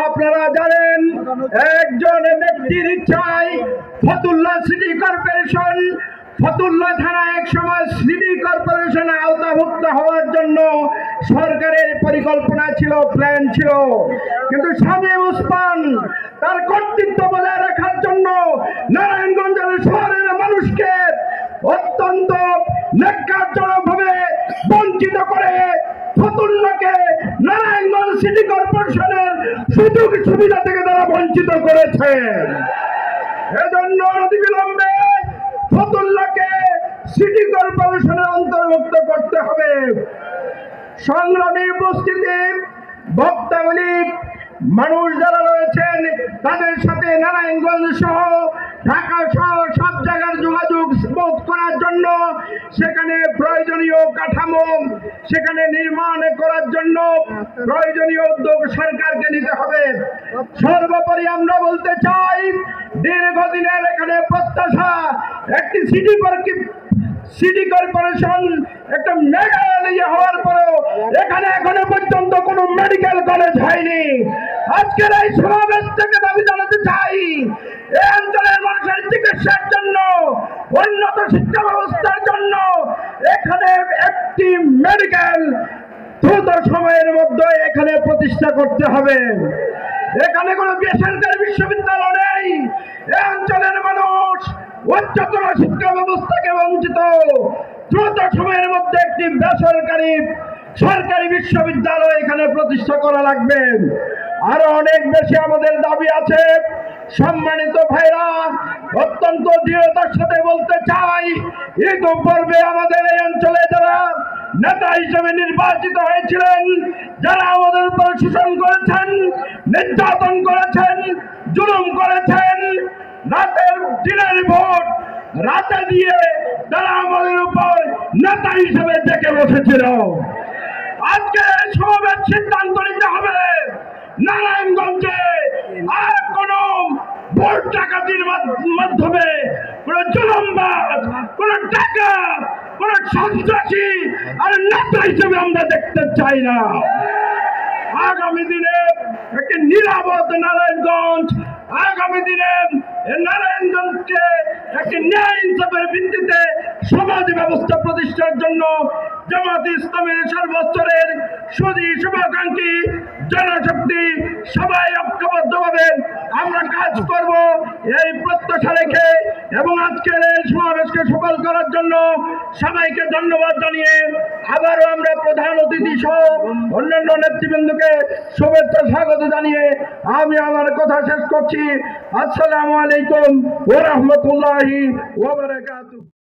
আপনারা জানেন একজন ব্যক্তির ইচ্ছায় ফতুল্লা সিটি কর্পোরেশন ফতুল্লা থানা এক সময় সিটি কর্পোরেশনে আওতাভুক্ত হওয়ার জন্য সরকারের পরিকল্পনা ছিল, প্ল্যান ছিল, কিন্তু শামীম ওসমান তার কর্তৃত্ব বজায় রাখার জন্য নারায়ণগঞ্জের শহরের মানুষকে অত্যন্ত ন্যাক্কারজনকভাবে বঞ্চিত করে ফতুল্লাকে নারায়ণগঞ্জ সিটি কর্পোরেশনের সুযোগ সুবিধা থেকে তারা বঞ্চিত করেছে। এজন্য অনতিবিলম্বে ফতুল্লাকে সিটি কর্পোরেশনের অন্তর্ভুক্ত করতে হবে। সংগ্রামী উপস্থিতি, বক্তাবলী মানুষ যারা রয়েছেন তাদের সাথে নারায়ণগঞ্জ সহ ঢাকা সহ সব জায়গার যোগাযোগ স্মুথ করার জন্য সেখানে প্রয়োজনীয় কাঠামো সেখানে নির্মাণ করার জন্য প্রয়োজনীয় উদ্যোগ সরকারকে নিতে হবে। সর্বোপরি আমরা বলতে চাই, দীর্ঘদিনের এখানে প্রত্যাশা একটি সিটি কর্পোরেশন একটা মেডিকেল হওয়ার পরেও এখানে এখনো পর্যন্ত কোনো মেডিকেল কলেজ হয়নি। আজকের এই সমাবেশ থেকে দাবি জানাতে চাই, এই অঞ্চলের মানুষের চিকিৎসার জন্য, উন্নত শিক্ষা ব্যবস্থার জন্য এখানে একটি মেডিকেল দ্রুত সময়ের মধ্যে এখানে প্রতিষ্ঠা করতে হবে। এখানে কোনো বেসরকারি বিশ্ববিদ্যালয় নেই। এই অঞ্চলের মানুষ উচ্চতর শিক্ষা ব্যবস্থাকে বঞ্চিত। দ্রুত সময়ের মধ্যে একটি বেসরকারি সরকারি বিশ্ববিদ্যালয় এখানে প্রতিষ্ঠা করা লাগবে। আরো অনেক বেশি আমাদের দাবি আছে। সম্মানিত ভাইরা, অত্যন্ত দৃঢ়তার সাথে বলতে চাই, ঈদ পর্বে আমাদের এই অঞ্চলে যারা নেতা হিসেবে নির্বাচিত হয়েছিলেন, যারা আমাদের উপর শোষণ করেছেন, নির্যাতন করেছেন, জুলুম করেছেন, রাতের দিনের ভোট রাতে দিয়ে তারা আমাদের উপর নেতা হিসেবে ডেকে বসেছিল। আজকে সমাবেশ সিদ্ধান্ত নিতে হবে, নারায়ণগঞ্জে আর কোন ভোট ডাকাতির মাধ্যমে কোন জুলুমবাজ, কোন ডাকাত, কোন সন্ত্রাসী আর নেতা হিসেবে আমরা দেখতে চাই না। আগামী দিনে একটি নিরাপদ নারায়ণগঞ্জ, আগামী দিনে নারায়ণগঞ্জকে একটি ন্যায় ইনসাফের ভিত্তিতে সমাজ ব্যবস্থা প্রতিষ্ঠার জন্য জামায়াতে ইসলামের সর্বস্তরের সুধী শুভাকাঙ্ক্ষী জনশক্তি সবাই ঐক্যবদ্ধভাবে আমরা কাজ করব এই প্রত্যাশা রেখে, এবং আজকের এই সমাবেশকে সফল করার জন্য সবাইকে ধন্যবাদ জানিয়ে আবারও আমরা প্রধান অতিথি সহ অন্যান্য নেতৃবৃন্দকে শুভেচ্ছা স্বাগত জানিয়ে আমি আমার কথা শেষ করছি। আসসালামু আলাইকুম ওয়া রাহমাতুল্লাহি ওয়া বারাকাতুহু।